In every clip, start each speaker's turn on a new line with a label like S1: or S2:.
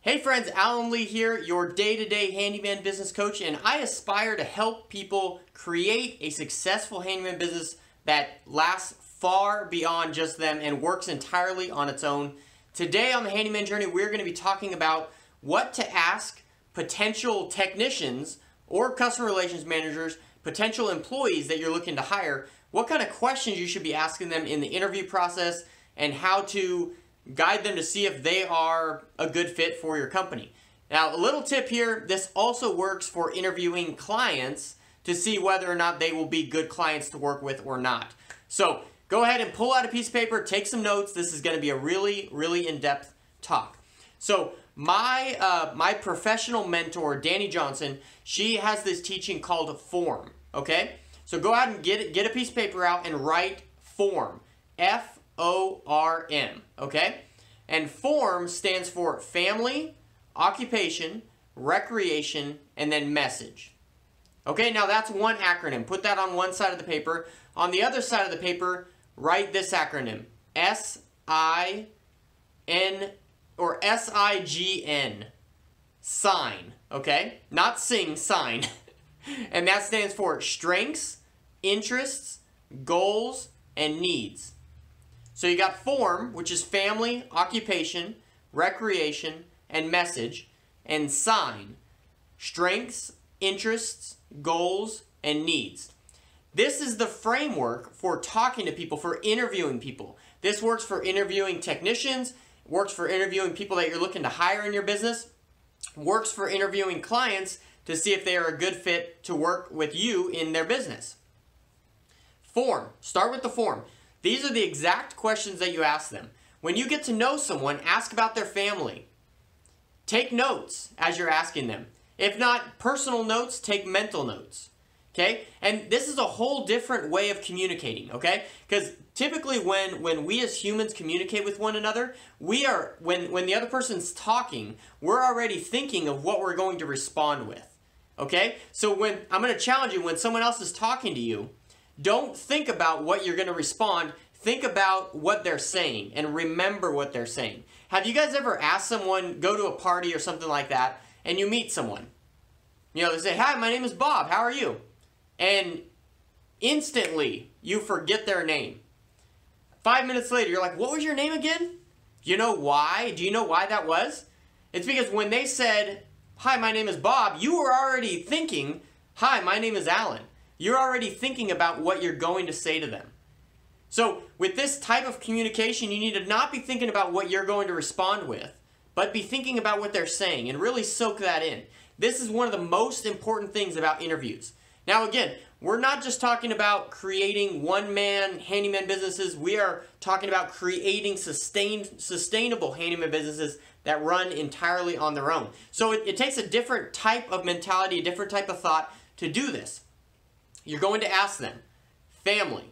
S1: Hey friends, Alan Lee here, your day-to-day handyman business coach, and I aspire to help people create a successful handyman business that lasts far beyond just them and works entirely on its own. Today on the Handyman Journey, we're going to be talking about what to ask potential technicians or customer relations managers, potential employees that you're looking to hire, what kind of questions you should be asking them in the interview process, and how to guide them to see if they are a good fit for your company. Now, a little tip here, this also works for interviewing clients to see whether or not they will be good clients to work with or not. So go ahead and pull out a piece of paper, take some notes. This is going to be a really in-depth talk. So my professional mentor, Danny Johnson, she has this teaching called F.O.R.M, okay? So go ahead and get a piece of paper out and write F.O.R.M, F-O-R-M, okay? And F.O.R.M stands for family, occupation, recreation, and then message. Okay, now that's one acronym. Put that on one side of the paper. On the other side of the paper, write this acronym, S-I-N or S-I-G-N, sign, okay? Not sing, sign. And that stands for strengths, interests, goals, and needs. So you got F.O.R.M, which is family, occupation, recreation, and message, and sign, strengths, interests, goals, and needs. This is the framework for talking to people, for interviewing people. This works for interviewing technicians, works for interviewing people that you're looking to hire in your business, works for interviewing clients to see if they are a good fit to work with you in their business. F.O.R.M, start with the F.O.R.M. These are the exact questions that you ask them. When you get to know someone, ask about their family. Take notes as you're asking them. If not personal notes, take mental notes. Okay? And this is a whole different way of communicating, okay? Because typically when we as humans communicate with one another, when the other person's talking, we're already thinking of what we're going to respond with. Okay? So I'm going to challenge you, when someone else is talking to you, don't think about what you're going to respond. Think about what they're saying and remember what they're saying. Have you guys ever asked someone, go to a party or something like that, and you meet someone? You know, they say, "Hi, my name is Bob. How are you?" And instantly, you forget their name. 5 minutes later, you're like, "What was your name again?" You know why? Do you know why that was? It's because when they said, "Hi, my name is Bob," you were already thinking, "Hi, my name is Alan." You're already thinking about what you're going to say to them. So with this type of communication, you need to not be thinking about what you're going to respond with, but be thinking about what they're saying and really soak that in. This is one of the most important things about interviews. Now again, we're not just talking about creating one-man handyman businesses. We are talking about creating sustainable handyman businesses that run entirely on their own. So it takes a different type of mentality, a different type of thought to do this. You're going to ask them, family.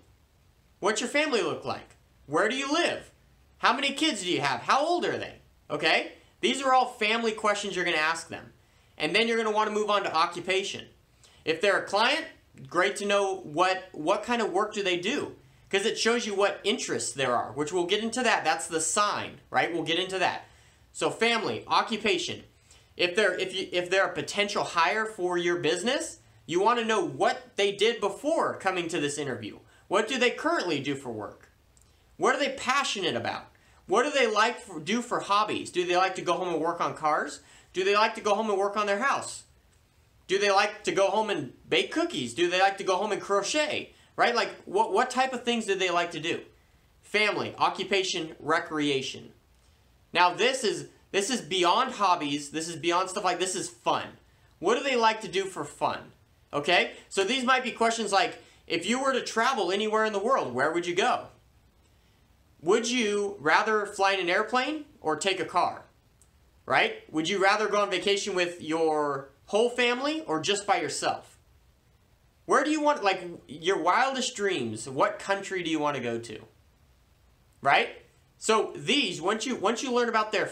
S1: What's your family look like? Where do you live? How many kids do you have? How old are they? Okay? These are all family questions you're going to ask them. And then you're going to want to move on to occupation. If they're a client, great to know what kind of work do they do, because it shows you what interests there are, which we'll get into that. That's the sign, right? We'll get into that. So family, occupation. If they're a potential hire for your business, you want to know what they did before coming to this interview. What do they currently do for work? What are they passionate about? What do they like to do for hobbies? Do they like to go home and work on cars? Do they like to go home and work on their house? Do they like to go home and bake cookies? Do they like to go home and crochet? Right? Like, what type of things do they like to do? Family, occupation, recreation. Now this is beyond hobbies. This is beyond stuff like this is fun. What do they like to do for fun? Okay? So these might be questions like, if you were to travel anywhere in the world, where would you go? Would you rather fly in an airplane or take a car? Right? Would you rather go on vacation with your whole family or just by yourself? Where do you want, like, your wildest dreams? What country do you want to go to? Right? So these, once you learn about their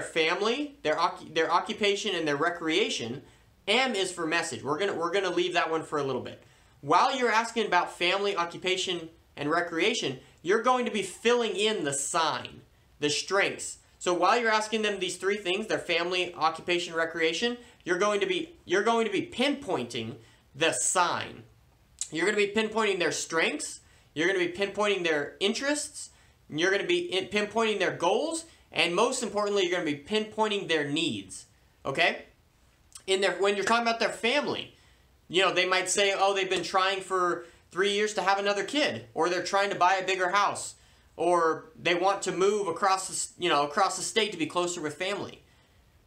S1: family, their occupation, and their recreation, M is for message. We're gonna leave that one for a little bit. While you're asking about family, occupation, and recreation, you're going to be filling in the sign, the strengths. So while you're asking them these three things, their family, occupation, recreation, you're going to be pinpointing the sign. You're going to be pinpointing their strengths, you're going to be pinpointing their interests, and you're going to be pinpointing their goals, and most importantly, you're going to be pinpointing their needs. Okay? When you're talking about their family, they might say, oh, they've been trying for 3 years to have another kid, or they're trying to buy a bigger house, or they want to move across the state to be closer with family,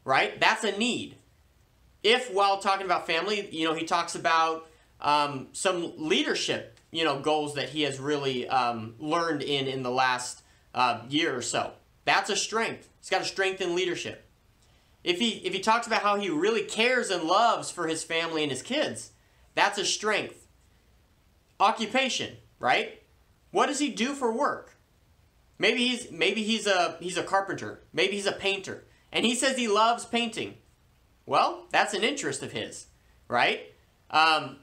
S1: right? That's a need. If while talking about family, he talks about some leadership, goals that he has really learned in the last year or so. That's a strength. He's got a strength in leadership. If he talks about how he really cares and loves for his family and his kids, that's a strength. Occupation, right? What does he do for work? Maybe he's a carpenter. Maybe he's a painter. And he says he loves painting. Well, that's an interest of his, right? But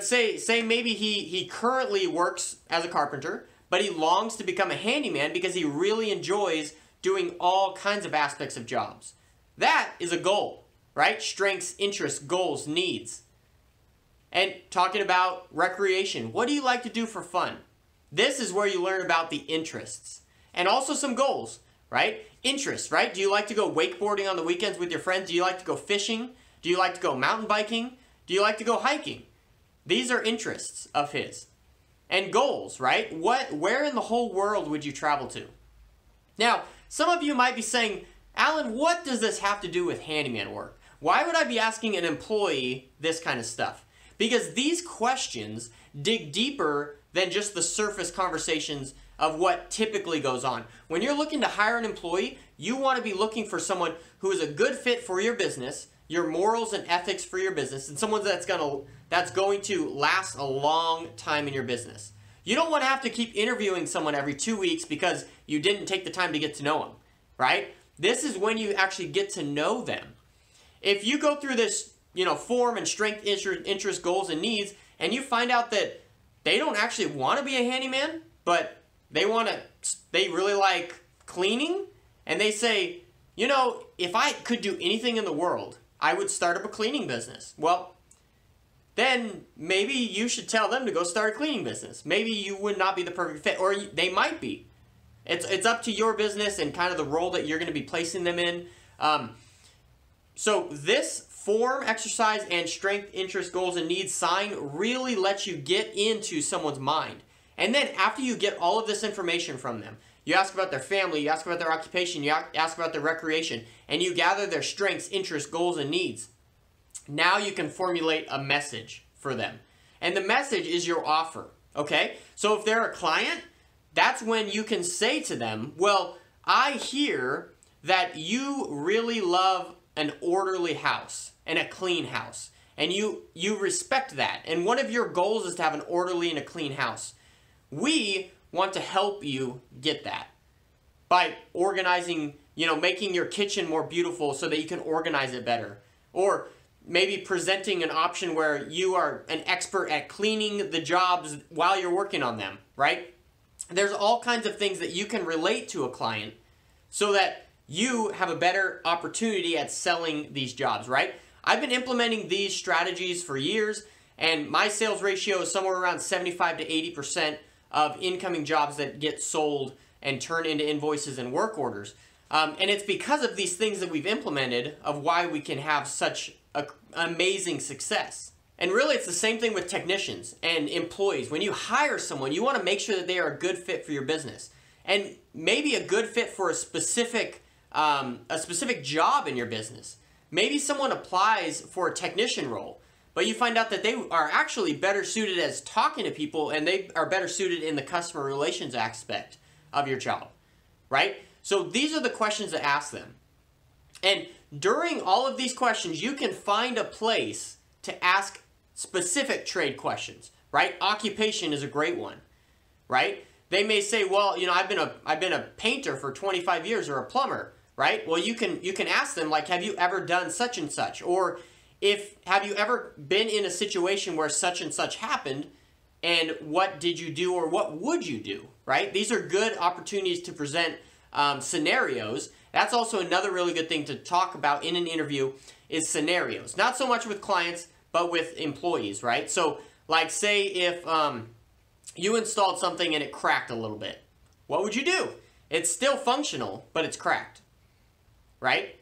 S1: say maybe he currently works as a carpenter, but he longs to become a handyman because he really enjoys doing all kinds of aspects of jobs. That is a goal, right? Strengths, interests, goals, needs. And talking about recreation, what do you like to do for fun? This is where you learn about the interests. And also some goals, right? Interests, right? Do you like to go wakeboarding on the weekends with your friends? Do you like to go fishing? Do you like to go mountain biking? Do you like to go hiking? These are interests of his. And goals, right? Where in the whole world would you travel to? Now, some of you might be saying, Alan, what does this have to do with handyman work? Why would I be asking an employee this kind of stuff? Because these questions dig deeper than just the surface conversations of what typically goes on. When you're looking to hire an employee, you want to be looking for someone who is a good fit for your business, your morals and ethics for your business, and someone that's going to last a long time in your business. You don't want to have to keep interviewing someone every 2 weeks because you didn't take the time to get to know them, right? This is when you actually get to know them. If you go through this, F.O.R.M and strength, interest, goals, and needs, and you find out that they don't actually want to be a handyman, but they really like cleaning, and they say, if I could do anything in the world, I would start up a cleaning business. Well, then maybe you should tell them to go start a cleaning business. Maybe you would not be the perfect fit, or they might be. It's up to your business and kind of the role that you're going to be placing them in. So this F.O.R.M exercise and strength, interest, goals, and needs sign really lets you get into someone's mind. And then after you get all of this information from them, you ask about their family, you ask about their occupation, you ask about their recreation, and you gather their strengths, interests, goals, and needs. Now you can formulate a message for them. And the message is your offer, okay? So if they're a client, that's when you can say to them, well, I hear that you really love an orderly house and a clean house. And you respect that. And one of your goals is to have an orderly and a clean house. We want to help you get that by organizing, making your kitchen more beautiful so that you can organize it better. Or maybe presenting an option where you are an expert at cleaning the jobs while you're working on them, right? There's all kinds of things that you can relate to a client so that you have a better opportunity at selling these jobs, right? I've been implementing these strategies for years, and my sales ratio is somewhere around 75 to 80% of incoming jobs that get sold and turn into invoices and work orders. And it's because of these things that we've implemented of why we can have such amazing success. And really, it's the same thing with technicians and employees. When you hire someone, you want to make sure that they are a good fit for your business. And maybe a good fit for a specific job in your business. Maybe someone applies for a technician role, but you find out that they are actually better suited as talking to people, and they are better suited in the customer relations aspect of your job, right? So these are the questions to ask them. And during all of these questions, you can find a place to ask specific trade questions, right? Occupation is a great one, right? They may say, well, I've been a painter for 25 years or a plumber, right? Well, you can ask them, like, have you ever done such and such? Or have you ever been in a situation where such and such happened, and what did you do or what would you do, right? These are good opportunities to present scenarios. That's also another really good thing to talk about in an interview is scenarios. Not so much with clients, but with employees, right? So like say if you installed something and it cracked a little bit, what would you do? It's still functional, but it's cracked, right?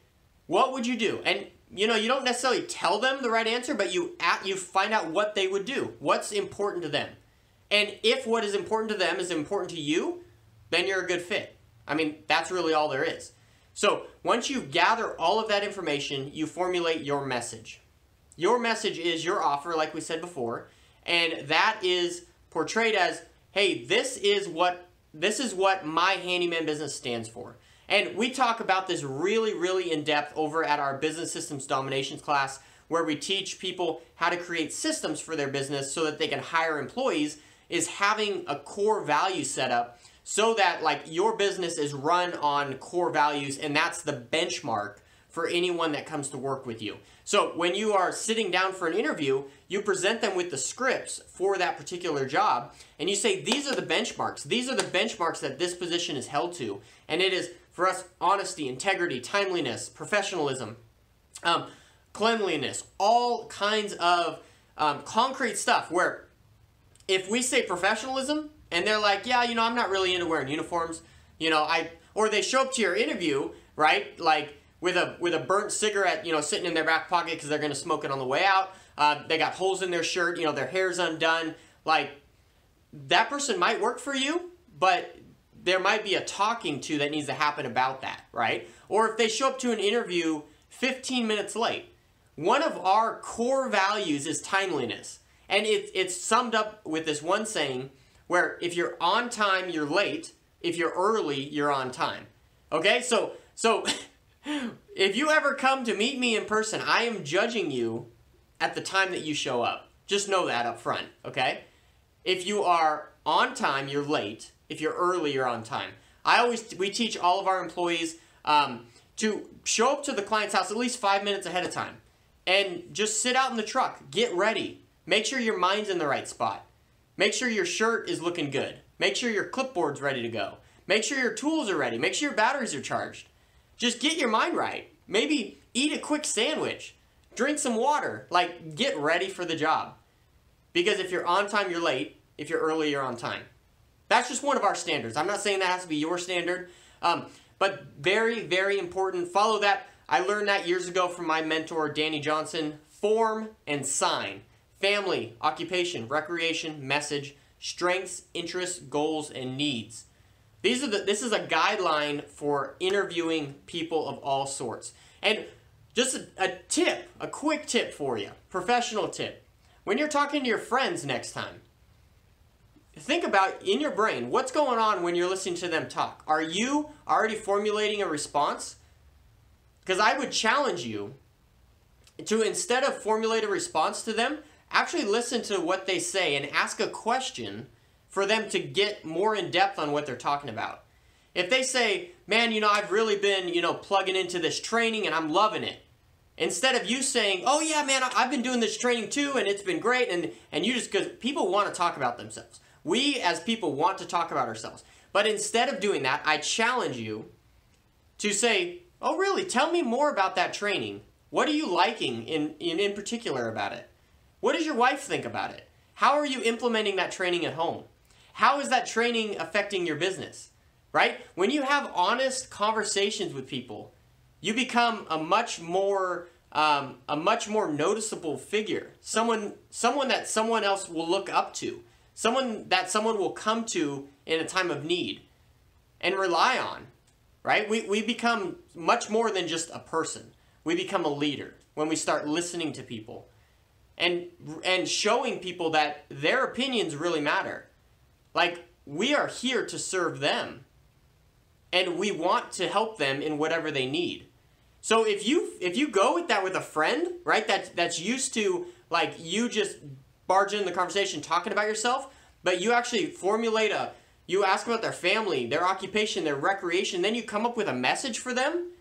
S1: What would you do? And you don't necessarily tell them the right answer, but you find out what they would do. What's important to them? And if what is important to them is important to you, then you're a good fit. I mean, that's really all there is. So once you gather all of that information, you formulate your message. Your message is your offer, like we said before, and that is portrayed as, hey, this is what my handyman business stands for. And we talk about this really, really in depth over at our Business Systems Dominations class, where we teach people how to create systems for their business so that they can hire employees, is having a core value set up so that like your business is run on core values, and that's the benchmark for anyone that comes to work with you. So when you are sitting down for an interview, you present them with the scripts for that particular job, and you say, these are the benchmarks. These are the benchmarks that this position is held to. And it is, for us, honesty, integrity, timeliness, professionalism, cleanliness, all kinds of concrete stuff where if we say professionalism and they're like, yeah, I'm not really into wearing uniforms, or they show up to your interview, right, like with a burnt cigarette, sitting in their back pocket because they're going to smoke it on the way out. They got holes in their shirt, their hair's undone. Like, that person might work for you, but there might be a talking to that needs to happen about that, right? Or if they show up to an interview 15 minutes late. One of our core values is timeliness. And it's summed up with this one saying where if you're on time, you're late. If you're early, you're on time. Okay? So if you ever come to meet me in person, I am judging you at the time that you show up. Just know that up front, okay? If you are on time, you're late. If you're early, you're on time. We teach all of our employees to show up to the client's house at least 5 minutes ahead of time. And just sit out in the truck. Get ready. Make sure your mind's in the right spot. Make sure your shirt is looking good. Make sure your clipboard's ready to go. Make sure your tools are ready. Make sure your batteries are charged. Just get your mind right. Maybe eat a quick sandwich. Drink some water. Like, get ready for the job. Because if you're on time, you're late. If you're early, you're on time. That's just one of our standards. I'm not saying that has to be your standard. But very, very important. Follow that. I learned that years ago from my mentor, Danny Johnson. Form and sign. Family, occupation, recreation, message, strengths, interests, goals, and needs. This is a guideline for interviewing people of all sorts. And just a quick tip for you, professional tip. When you're talking to your friends next time, think about in your brain, what's going on when you're listening to them talk? Are you already formulating a response? Because I would challenge you to, instead of formulate a response to them, actually listen to what they say and ask a question for them to get more in depth on what they're talking about. If they say, man, I've really been, plugging into this training and I'm loving it. Instead of you saying, oh yeah, man, I've been doing this training too and it's been great. And you just, because people want to talk about themselves. We as people want to talk about ourselves. But instead of doing that, I challenge you to say, oh really, tell me more about that training. What are you liking in particular about it? What does your wife think about it? How are you implementing that training at home? How is that training affecting your business? Right? When you have honest conversations with people, you become a much more noticeable figure. Someone that someone else will look up to. Someone that someone will come to in a time of need and rely on. Right? We become much more than just a person. We become a leader when we start listening to people. And showing people that their opinions really matter. Like, we are here to serve them. And we want to help them in whatever they need. So if you go with that with a friend, right, that's used to, like, you just barge in the conversation talking about yourself, but you actually you ask about their family, their occupation, their recreation, then you come up with a message for them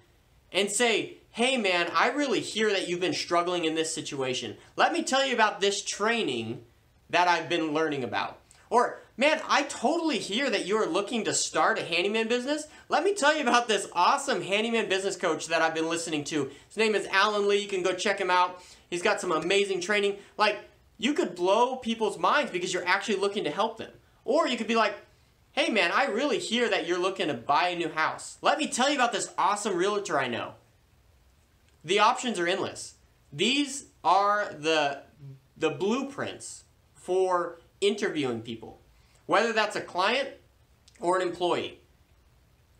S1: and say, hey man, I really hear that you've been struggling in this situation. Let me tell you about this training that I've been learning about. Or Man, I totally hear that you are looking to start a handyman business. Let me tell you about this awesome handyman business coach that I've been listening to. His name is Alan Lee. You can go check him out. He's got some amazing training. Like, you could blow people's minds because you're actually looking to help them. Or you could be like, hey man, I really hear that you're looking to buy a new house. Let me tell you about this awesome realtor I know. The options are endless. These are the blueprints for interviewing people, whether that's a client or an employee.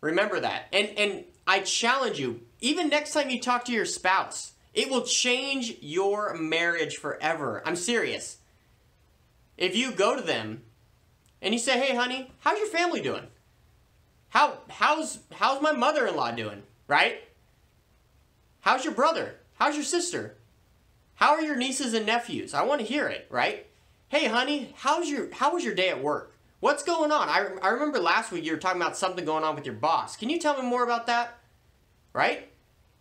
S1: Remember that. And I challenge you, even next time you talk to your spouse, it will change your marriage forever. I'm serious. If you go to them and you say, hey honey, how's your family doing? How's my mother-in-law doing, right? How's your brother? How's your sister? How are your nieces and nephews? I want to hear it, right? Hey honey, how was your day at work? What's going on? I remember last week you were talking about something going on with your boss. Can you tell me more about that? Right?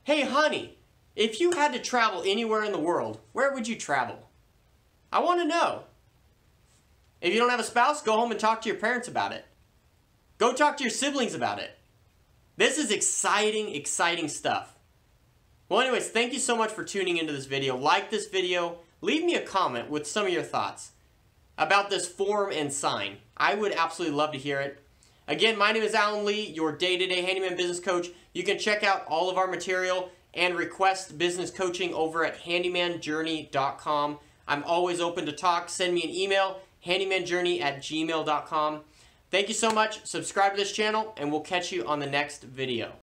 S1: Hey honey, if you had to travel anywhere in the world, where would you travel? I want to know. If you don't have a spouse, go home and talk to your parents about it. Go talk to your siblings about it. This is exciting, exciting stuff. Well, anyways, thank you so much for tuning into this video. Like this video. Leave me a comment with some of your thoughts about this form and sign. I would absolutely love to hear it. Again, my name is Alan Lee, your day-to-day handyman business coach. You can check out all of our material and request business coaching over at handymanjourney.com. I'm always open to talk. Send me an email, handymanjourney@gmail.com. Thank you so much. Subscribe to this channel, and we'll catch you on the next video.